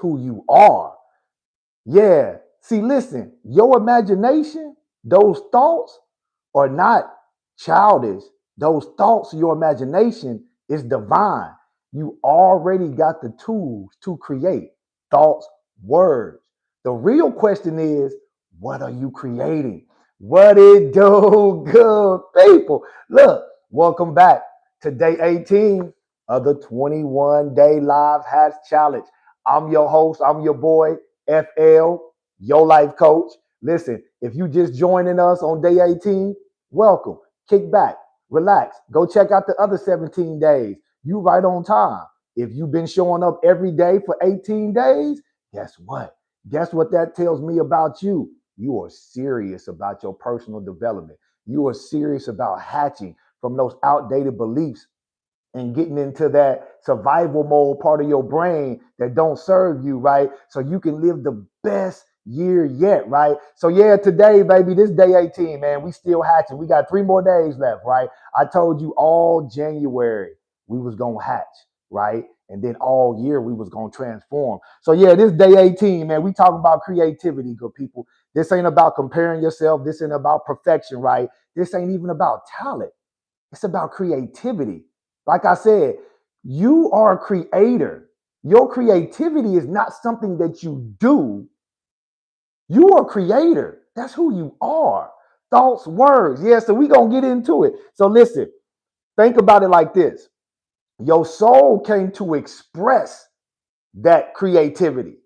who you are. Yeah. See, listen, your imagination, those thoughts are not childish. Those thoughts, your imagination is divine. You already got the tools to create thoughts, words. The real question is, what are you creating? What it do, good people? Look, welcome back to day 18 of the 21-day live hatch challenge. I'm your host. I'm your boy, FL, your life coach. Listen, if you just joining us on day 18, welcome. Kick back, relax. Go check out the other 17 days. You right on time. If you've been showing up every day for 18 days, guess what? Guess what that tells me about you? You are serious about your personal development. You are serious about hatching from those outdated beliefs and getting into that survival mode part of your brain that don't serve you, right? So you can live the best year yet, right? So yeah, today, baby, this day 18, man, we still hatching. We got 3 more days left, right? I told you all January we was gonna hatch, right? And then all year we was gonna transform. So yeah, this day 18, man, we talking about creativity, good people. This ain't about comparing yourself. This ain't about perfection, right? This ain't even about talent. It's about creativity. Like I said, you are a creator. Your creativity is not something that you do. You are a creator. That's who you are. Thoughts, words. Yeah, so we're going to get into it. So listen, think about it like this. Your soul came to express that creativity,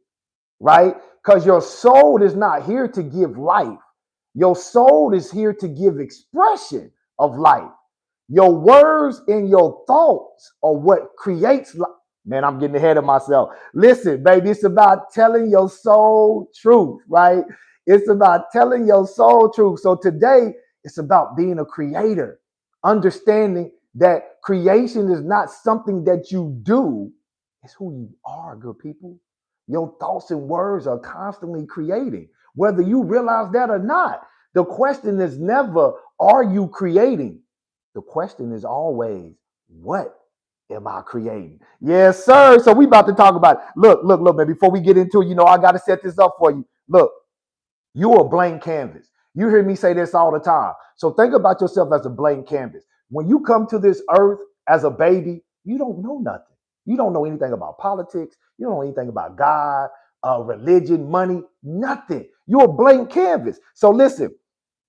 right? Because your soul is not here to give life. Your soul is here to give expression of life. Your words and your thoughts are what creates life. Man, I'm getting ahead of myself. Listen, baby, it's about telling your soul truth, right? It's about telling your soul truth. So today, it's about being a creator, understanding that creation is not something that you do, it's who you are, good people. Your thoughts and words are constantly creating, whether you realize that or not. The question is never, are you creating? The question is always, what am I creating? Yes, sir. So we about to talk about it. Look, man. Before we get into it, I got to set this up for you. Look, you're a blank canvas. You hear me say this all the time. So think about yourself as a blank canvas. When you come to this earth as a baby, you don't know nothing. You don't know anything about politics. You don't know anything about God, religion, money, nothing. You're a blank canvas. So listen,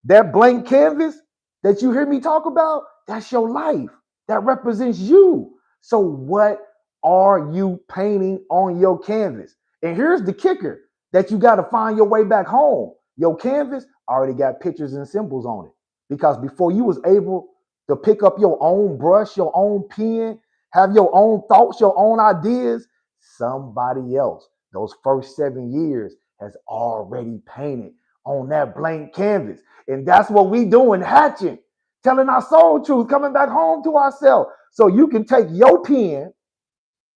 that blank canvas that you hear me talk about, that's your life. That represents you. So what are you painting on your canvas? And here's the kicker that you got to find your way back home. Your canvas already got pictures and symbols on it. Because before you was able to pick up your own brush, your own pen, have your own thoughts, your own ideas, somebody else, those first 7 years, has already painted on that blank canvas. And that's what we doing, hatching, telling our soul truth, coming back home to ourselves. So you can take your pen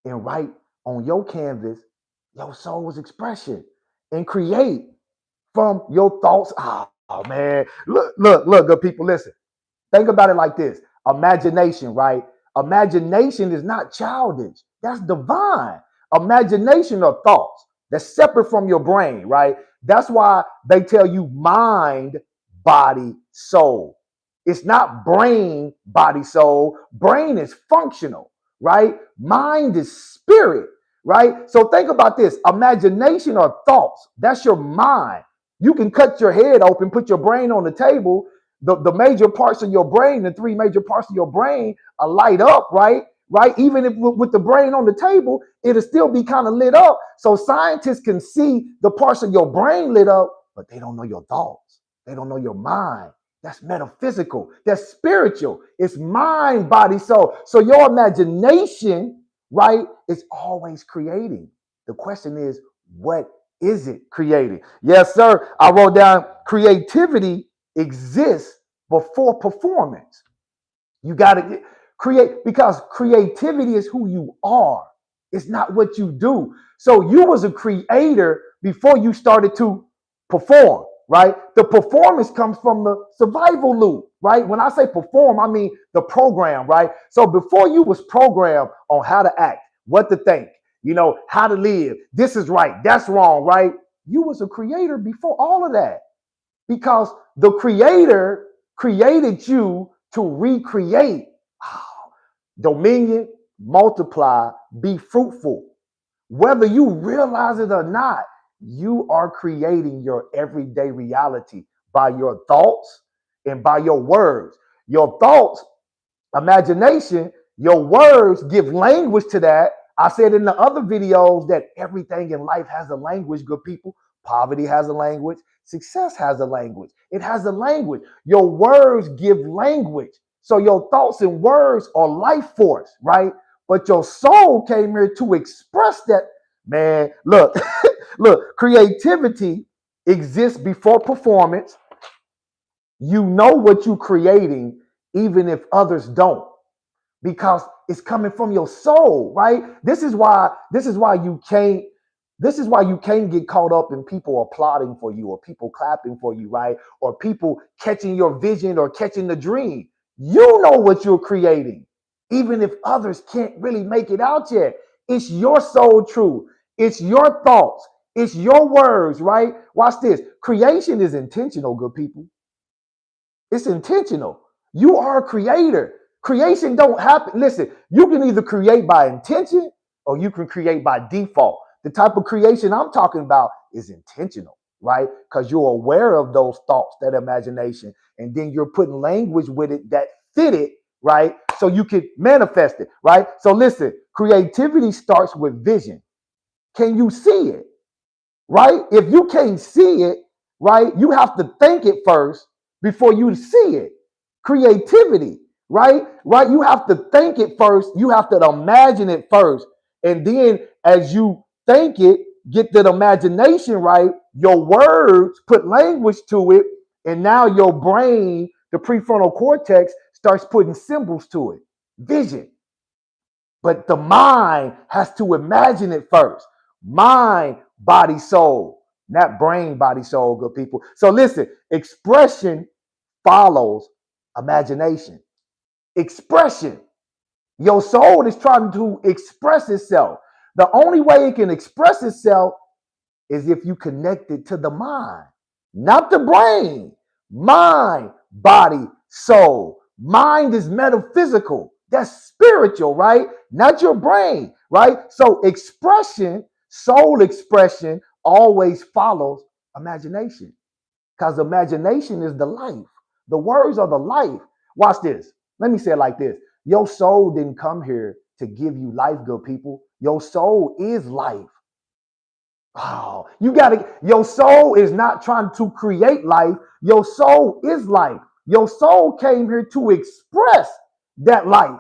and write on your canvas your soul's expression and create from your thoughts. Oh man, look, good people, listen. Think about it like this. Imagination, right? Imagination is not childish. That's divine. Imagination are thoughts that's separate from your brain, right? That's why they tell you mind, body, soul. It's not brain, body, soul. Brain is functional, right? Mind is spirit, right? So think about this. Imagination are thoughts. That's your mind. You can cut your head open, put your brain on the table. The major parts of your brain, the 3 major parts of your brain are light up, right? Right? Even if with the brain on the table, it'll still be kind of lit up. So scientists can see the parts of your brain lit up, but they don't know your thoughts. They don't know your mind. That's metaphysical. That's spiritual. It's mind, body, soul. So your imagination, right, is always creating. The question is, what is it creating? Yes, sir. I wrote down creativity exists before performance. You got to create, because creativity is who you are. It's not what you do. So you was a creator before you started to perform, right? The performance comes from the survival loop, right? When I say perform, I mean the program, right? So before you was programmed on how to act, what to think, how to live. This is right. That's wrong, right? You was a creator before all of that because the creator created you to recreate. Dominion, multiply, be fruitful. Whether you realize it or not, you are creating your everyday reality by your thoughts and by your words. Your thoughts, imagination, your words give language to that. I said in the other videos that everything in life has a language, good people. Poverty has a language. Success has a language. It has a language. Your words give language. So your thoughts and words are life force, right? But your soul came here to express that. Man, look, look, creativity exists before performance. You know what you're creating, even if others don't, because it's coming from your soul, right? This is why you can't get caught up in people applauding for you or people clapping for you, right? Or people catching your vision or catching the dream. You know what you're creating, even if others can't really make it out yet. It's your soul truth. It's your thoughts. It's your words, right? Watch this. Creation is intentional, good people. It's intentional. You are a creator. Creation don't happen. Listen, you can either create by intention or you can create by default. The type of creation I'm talking about is intentional, right? Because you're aware of those thoughts, that imagination, and then you're putting language with it that fit it, right? So you can manifest it, right? So listen, creativity starts with vision. Can you see it? Right? If you can't see it, right, you have to think it first before you see it. Creativity, right? Right? You have to think it first. You have to imagine it first. And then as you think it, get that imagination right, your words put language to it. And now your brain, the prefrontal cortex, starts putting symbols to it. Vision. But the mind has to imagine it first. Mind, body, soul. Not brain, body, soul, good people. So listen, expression follows imagination. Expression. Your soul is trying to express itself. The only way it can express itself is if you connect it to the mind, not the brain. Mind, body, soul. Mind is metaphysical. That's spiritual, right? Not your brain, right? So expression, soul expression always follows imagination because imagination is the life. The words are the life. Watch this. Let me say it like this. Your soul didn't come here to give you life, good people. Your soul is life. Oh, your soul is not trying to create life. Your soul is life. Your soul came here to express that life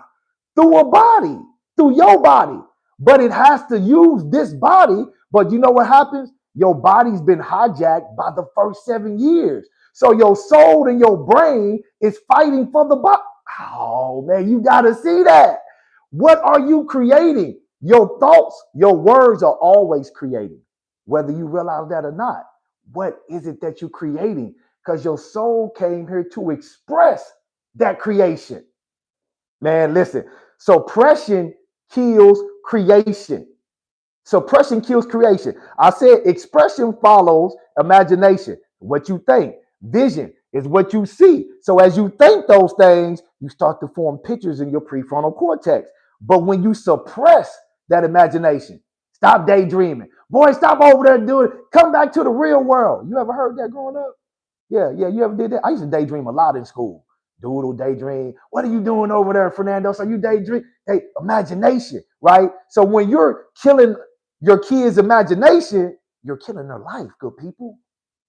through a body, through your body. But it has to use this body. But you know what happens? Your body's been hijacked by the first 7 years. So your soul and your brain is fighting for the body. Oh, man, you got to see that. What are you creating? Your thoughts, your words are always creating, whether you realize that or not. What is it that you're creating? Because your soul came here to express that creation. Man, listen, suppression kills creation. Suppression kills creation. I said expression follows imagination, what you think. Vision is what you see. So as you think those things, you start to form pictures in your prefrontal cortex. But when you suppress that imagination, stop daydreaming. Boy, stop over there doing it. Come back to the real world. You ever heard that growing up? Yeah, you ever did that? I used to daydream a lot in school. Doodle, daydream. What are you doing over there, Fernando? So you daydream? Hey, imagination, right? So when you're killing your kids' imagination, you're killing their life, good people.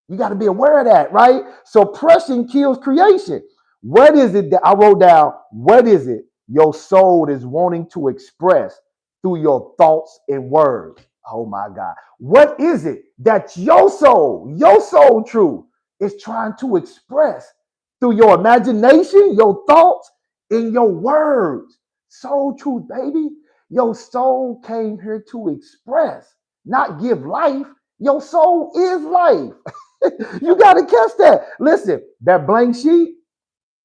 You got to be aware of that, right? Suppression kills creation. What is it that I wrote down? What is it your soul is wanting to express through your thoughts and words? Oh my God. What is it that your soul truth, is trying to express through your imagination, your thoughts, and your words? Soul truth, baby. Your soul came here to express, not give life. Your soul is life. You got to catch that. Listen, that blank sheet,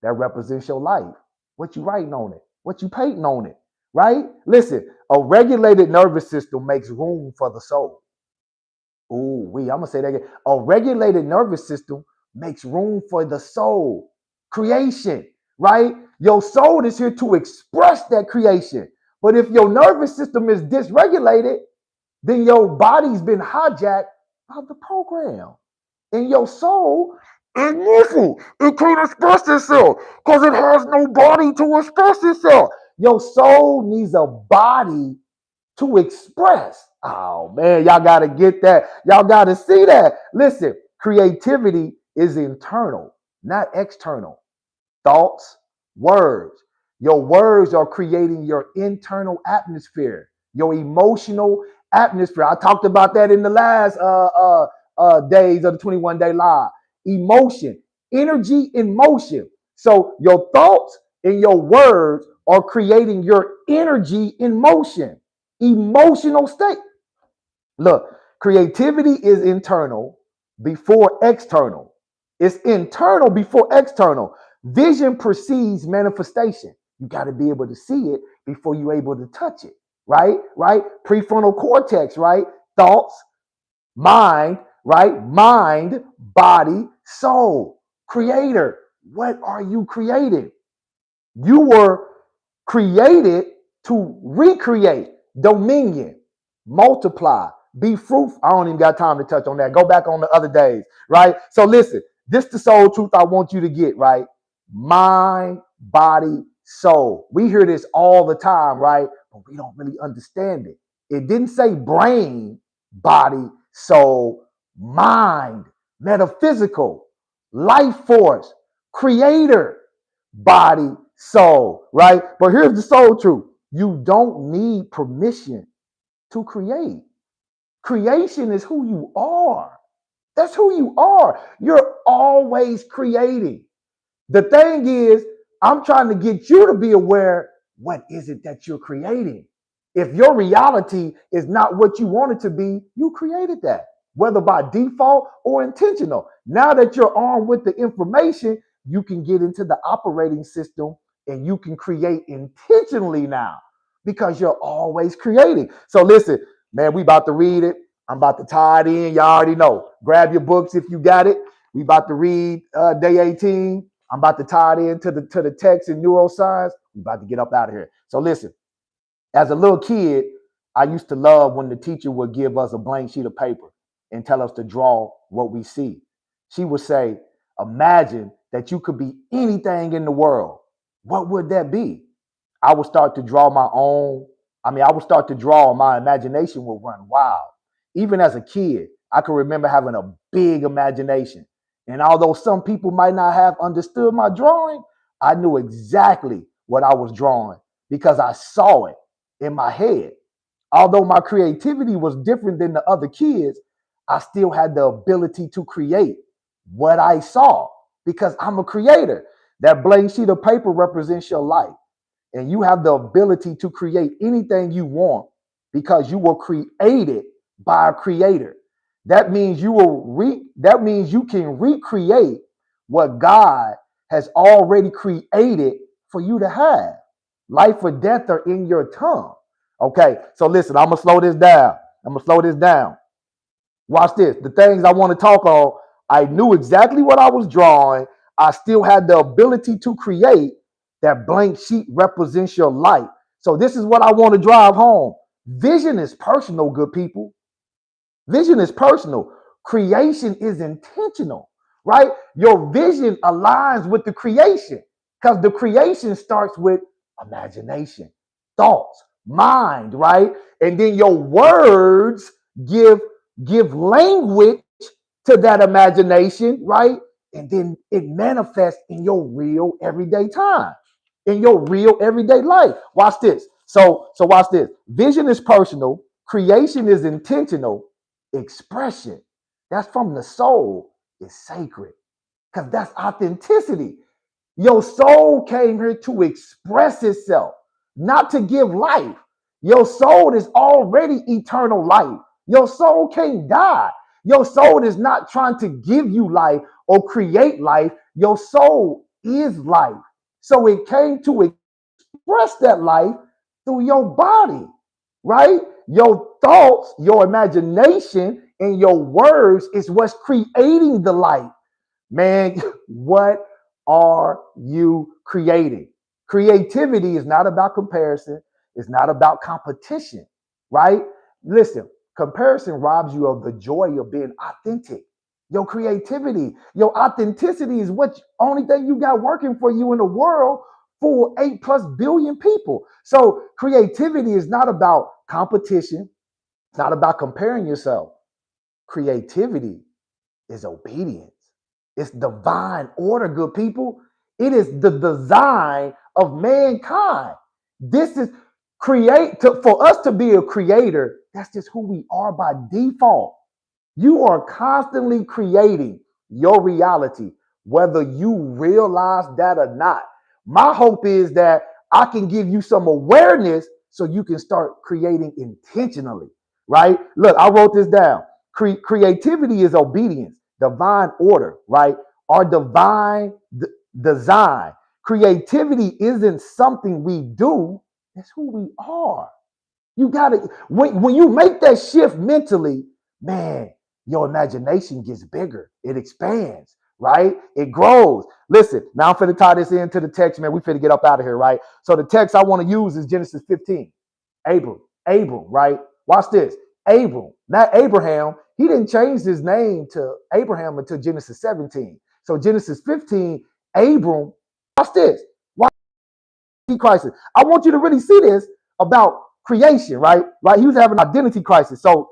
that represents your life. What you writing on it? What you painting on it? right? Listen, a regulated nervous system makes room for the soul. I'm gonna say that again. A regulated nervous system makes room for the soul. Creation, right? Your soul is here to express that creation. But if your nervous system is dysregulated, then your body's been hijacked by the program. And your soul is missing. It can't express itself because it has no body to express itself. Your soul needs a body to express. Oh man, y'all got to get that. Y'all got to see that. Listen, creativity is internal, not external. Thoughts, words. Your words are creating your internal atmosphere, your emotional atmosphere. I talked about that in the last days of the 21-day live. Emotion, energy in motion. So your thoughts and your words are creating your energy in motion, emotional state. Look, creativity is internal before external. It's internal before external. Vision precedes manifestation. You got to be able to see it before you're able to touch it, right? Right? Prefrontal cortex, right? Thoughts, mind, right? Mind, body, soul. Creator. What are you creating? You were created to recreate, dominion, multiply, be fruitful. I don't even got time to touch on that. Go back on the other days, right? So listen, this the soul truth I want you to get, right? Mind, body, soul. We hear this all the time, right? But we don't really understand it. It didn't say brain, body, soul, mind, metaphysical, life force, creator, body, soul, right? But here's the soul truth. You don't need permission to create. Creation is who you are. That's who you are. You're always creating. The thing is, I'm trying to get you to be aware, what is it that you're creating? If your reality is not what you want it to be, you created that, whether by default or intentional. Now that you're armed with the information, you can get into the operating system and you can create intentionally now because you're always creating. So listen, man, we about to read it. I'm about to tie it in. Y'all already know. Grab your books if you got it. We about to read day 18. I'm about to tie it into the text in neuroscience. We're about to get up out of here. So listen, as a little kid, I used to love when the teacher would give us a blank sheet of paper and tell us to draw what we see. She would say, imagine that you could be anything in the world. What would that be? I would start to draw my own. I would start to draw, my imagination would run wild. Even as a kid, I can remember having a big imagination. And although some people might not have understood my drawing, I knew exactly what I was drawing because I saw it in my head. Although my creativity was different than the other kids, I still had the ability to create what I saw because I'm a creator. That blank sheet of paper represents your life. And you have the ability to create anything you want because you were created by a creator. That means that means you can recreate what God has already created for you to have. Life or death are in your tongue. Okay, so listen, I'm gonna slow this down. Watch this. The things I want to talk on, I knew exactly what I was drawing. I still had the ability to create. That blank sheet represents your life. So this is what I want to drive home. Vision is personal, good people. Vision is personal. Creation is intentional, right? Your vision aligns with the creation because the creation starts with imagination, thoughts, mind, right? And then your words give language to that imagination, right? And then it manifests in your real everyday time, in your real everyday life. Watch this. So watch this. Vision is personal, creation is intentional, expression, that's from the soul, is sacred. Because that's authenticity. Your soul came here to express itself, not to give life. Your soul is already eternal life. Your soul can't die. Your soul is not trying to give you life or create life. Your soul is life. So it came to express that life through your body, right? Your thoughts, your imagination, and your words is what's creating the light. Man, what are you creating? Creativity is not about comparison. It's not about competition, right? Listen, comparison robs you of the joy of being authentic. Your creativity, your authenticity is what only thing you got working for you in the world for 8+ billion people. So creativity is not about competition. It's not about comparing yourself. Creativity is obedience. It's divine order, good people. It is the design of mankind. This is for us to be a creator. That's just who we are by default. You are constantly creating your reality, whether you realize that or not. My hope is that I can give you some awareness so you can start creating intentionally, right? Look, I wrote this down. Creativity is obedience, divine order, right? Our divine design. Creativity isn't something we do, it's who we are. You got to, when you make that shift mentally, man, your imagination gets bigger. It expands, right? It grows. Listen, now I'm finna tie this into the text, man. We finna get up out of here, right? So the text I want to use is Genesis 15. Abram, right? Watch this. Abram, not Abraham. He didn't change his name to Abraham until Genesis 17. So Genesis 15, Abram, watch this. Watch crisis. I want you to really see this about creation, right? Right? He was having an identity crisis. So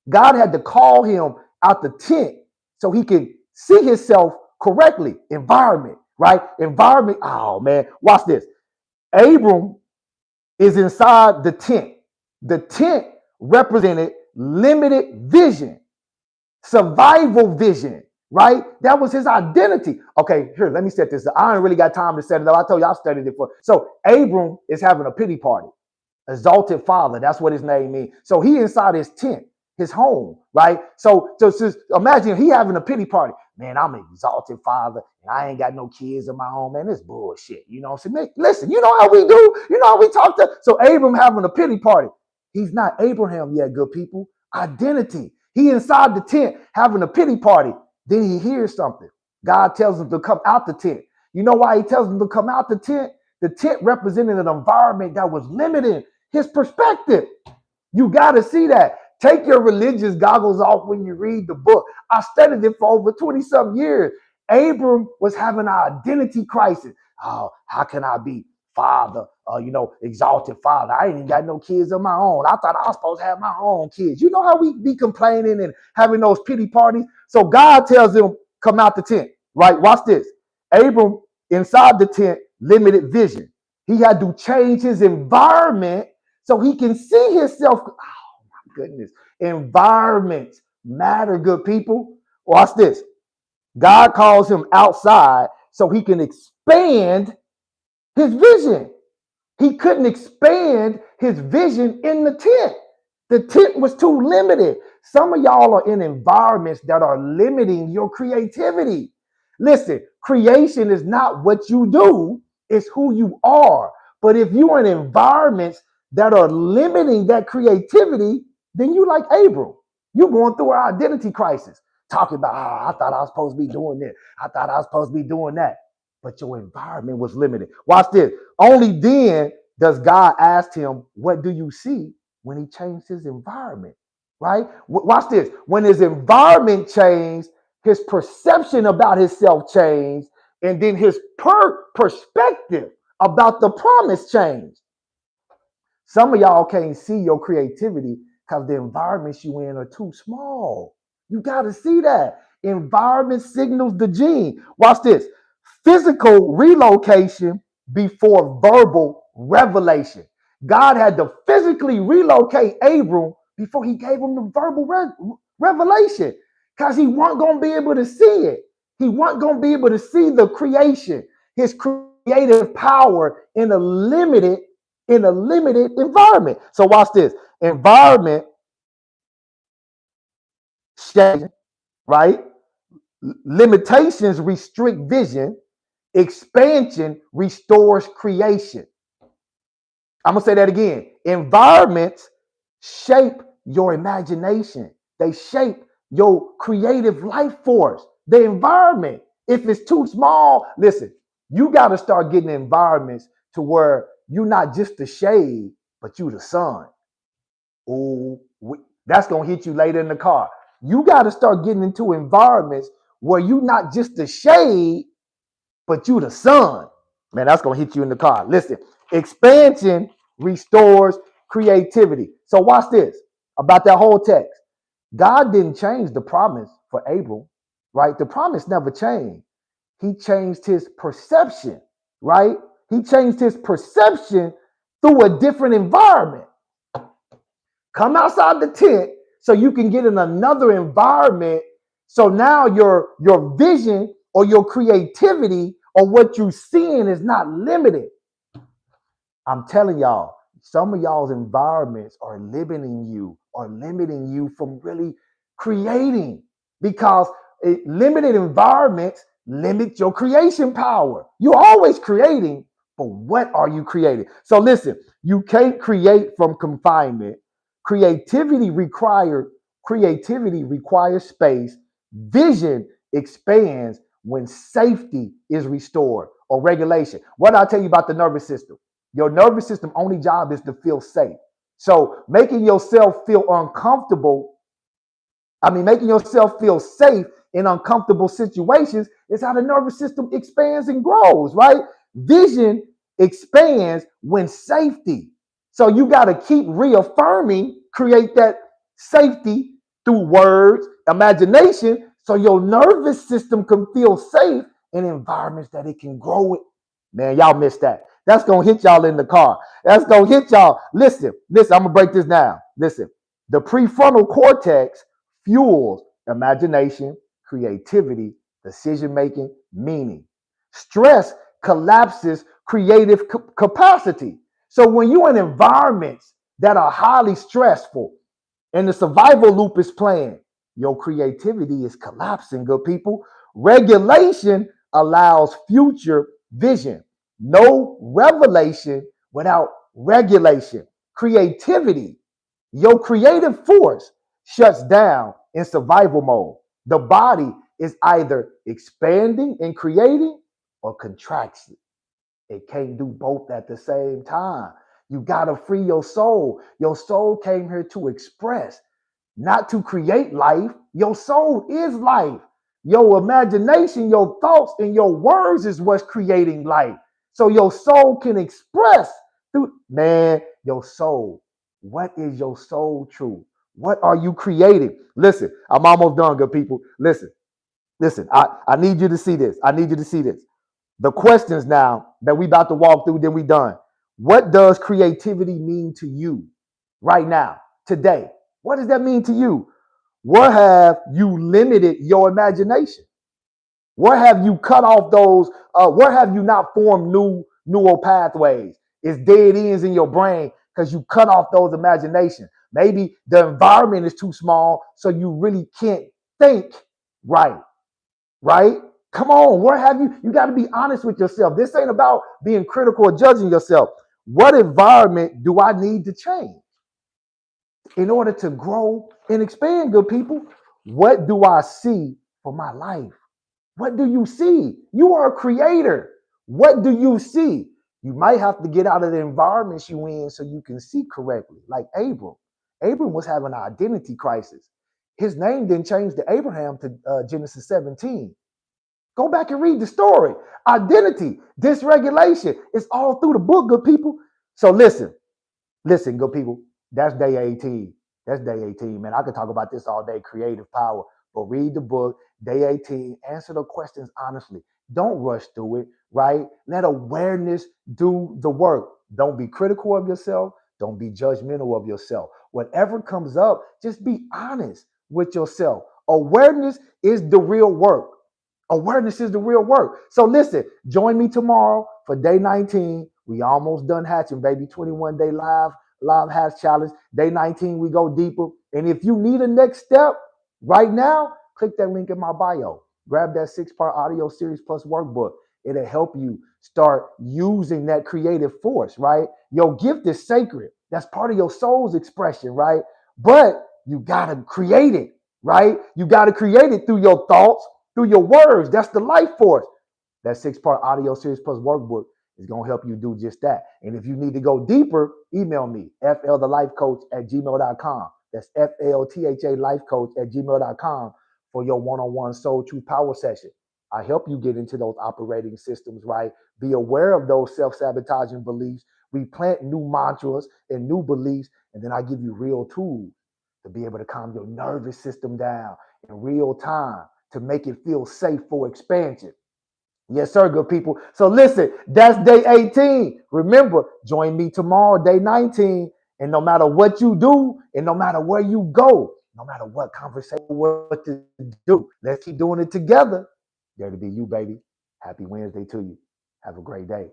God had to call him out the tent so he could see himself correctly. Environment, right? Environment. Oh man, watch this. Abram is inside the tent. The tent represented limited vision, survival vision, right? That was his identity. Okay, here, let me set this up. I ain't really got time to set it up. I told you I studied it for. So Abram is having a pity party. Exalted father, that's what his name means. So he inside his tent, his home, right? So just imagine he having a pity party. Man, I'm an exalted father, and I ain't got no kids of my own. Man, this bullshit. You know what I'm saying? Listen, you know how we do. You know how we talk to. So Abram having a pity party. He's not Abraham yet, good people. Identity. He inside the tent having a pity party. Then he hears something. God tells him to come out the tent. You know why he tells him to come out the tent? The tent represented an environment that was limiting his perspective. You got to see that. Take your religious goggles off when you read the book. I studied it for over 20-something years. Abram was having an identity crisis. Oh, how can I be father, exalted father? I ain't even got no kids of my own. I thought I was supposed to have my own kids. You know how we be complaining and having those pity parties? So God tells him, come out the tent, right? Watch this. Abram, inside the tent, limited vision. He had to change his environment so he can see himself. Oh, my goodness. Environments matter, good people. Watch this. God calls him outside so he can expand his vision. He couldn't expand his vision in the tent. The tent was too limited. Some of y'all are in environments that are limiting your creativity. Listen, creation is not what you do, it's who you are. But if you're in environments that are limiting that creativity, then you like Abram. You're going through an identity crisis, talking about, I thought I was supposed to be doing this. I thought I was supposed to be doing that. But your environment was limited. Watch this. Only then does God ask him, what do you see, when he changed his environment, right? Watch this. When his environment changed, his perception about himself changed, and then his perspective about the promise changed. Some of y'all can't see your creativity because the environments you in are too small. You got to see that. Environment signals the gene. Watch this. Physical relocation before verbal revelation. God had to physically relocate Abram before he gave him the verbal revelation, because he wasn't going to be able to see it. He wasn't going to be able to see the creation, his creative power in a limited environment. So watch this. Environment change, right? Limitations restrict vision. Expansion restores creation. I'm going to say that again. Environments shape your imagination. They shape your creative life force. The environment, if it's too small, listen, you got to start getting environments to where you're not just the shade, but you the sun. Oh, that's going to hit you later in the car. You got to start getting into environments where you're not just the shade, but you the sun. Man, that's going to hit you in the car. Listen, expansion restores creativity. So watch this about that whole text. God didn't change the promise for Abram, right? The promise never changed. He changed his perception, right? He changed his perception through a different environment. Come outside the tent so you can get in another environment. So now your vision or your creativity or what you're seeing is not limited. I'm telling y'all, some of y'all's environments are limiting you or limiting you from really creating because limited environments limit your creation power. You're always creating, but what are you creating? So listen, you can't create from confinement. Creativity requires space. Vision expands when safety is restored or regulation. What did I tell you about the nervous system? Your nervous system only job is to feel safe. So making yourself feel making yourself feel safe in uncomfortable situations is how the nervous system expands and grows, right? Vision expands when safety. So you got to keep reaffirming, create that safety through words, imagination, so your nervous system can feel safe in environments that it can grow in. Man, y'all missed that. That's going to hit y'all in the car. That's going to hit y'all. Listen, I'm going to break this down. Listen, the prefrontal cortex fuels imagination, creativity, decision-making, meaning. Stress collapses creative capacity. So when you're in environments that are highly stressful and the survival loop is playing, your creativity is collapsing, good people. Regulation allows future vision. No revelation without regulation. Creativity, your creative force shuts down in survival mode. The body is either expanding and creating or contracts. It can't do both at the same time. You got to free your soul. Your soul came here to express, not to create life. Your soul is life. Your imagination, your thoughts, and your words is what's creating life. So your soul can express through, man, your soul. What is your soul truth? What are you creating? Listen, I'm almost done, good people. Listen. I need you to see this. I need you to see this. The questions now that we about to walk through, then we done. What does creativity mean to you right now, today? What does that mean to you? Where have you limited your imagination? Where have you cut off those? Where have you not formed new neural pathways? It's dead ends in your brain because you cut off those imaginations. Maybe the environment is too small, so you really can't think right. Right? Come on, where have you? You got to be honest with yourself. This ain't about being critical or judging yourself. What environment do I need to change in order to grow and expand, good people? What do I see for my life? What do you see? You are a creator. What do you see? You might have to get out of the environments you in so you can see correctly. Like Abram. Abram was having an identity crisis. His name didn't change to Abraham to Genesis 17. Go back and read the story. Identity, dysregulation. It's all through the book, good people. So listen, good people. That's day 18. That's day 18, man. I could talk about this all day, creative power. But read the book, day 18. Answer the questions honestly. Don't rush through it, right? Let awareness do the work. Don't be critical of yourself. Don't be judgmental of yourself. Whatever comes up, just be honest with yourself. Awareness is the real work. Awareness is the real work. So listen, join me tomorrow for day 19. We almost done hatching, baby. 21-day live hatch challenge. Day 19, we go deeper. And if you need a next step right now, click that link in my bio. Grab that 6-part audio series plus workbook. It'll help you start using that creative force, right? Your gift is sacred. That's part of your soul's expression, right? But you got to create it, right? You got to create it through your thoughts, through your words. That's the life force. That 6-part audio series plus workbook is going to help you do just that. And if you need to go deeper, email me, flthelifecoach@gmail.com. That's flthalifecoach@gmail.com for your one-on-one soul truth power session. I help you get into those operating systems, right? Be aware of those self-sabotaging beliefs. We plant new mantras and new beliefs, and then I give you real tools to be able to calm your nervous system down in real time to make it feel safe for expansion. Yes, sir, good people. So listen, that's day 18. Remember, join me tomorrow, day 19. And no matter what you do, and no matter where you go, no matter what conversation, what to do, let's keep doing it together. There to be you, baby. Happy Wednesday to you. Have a great day.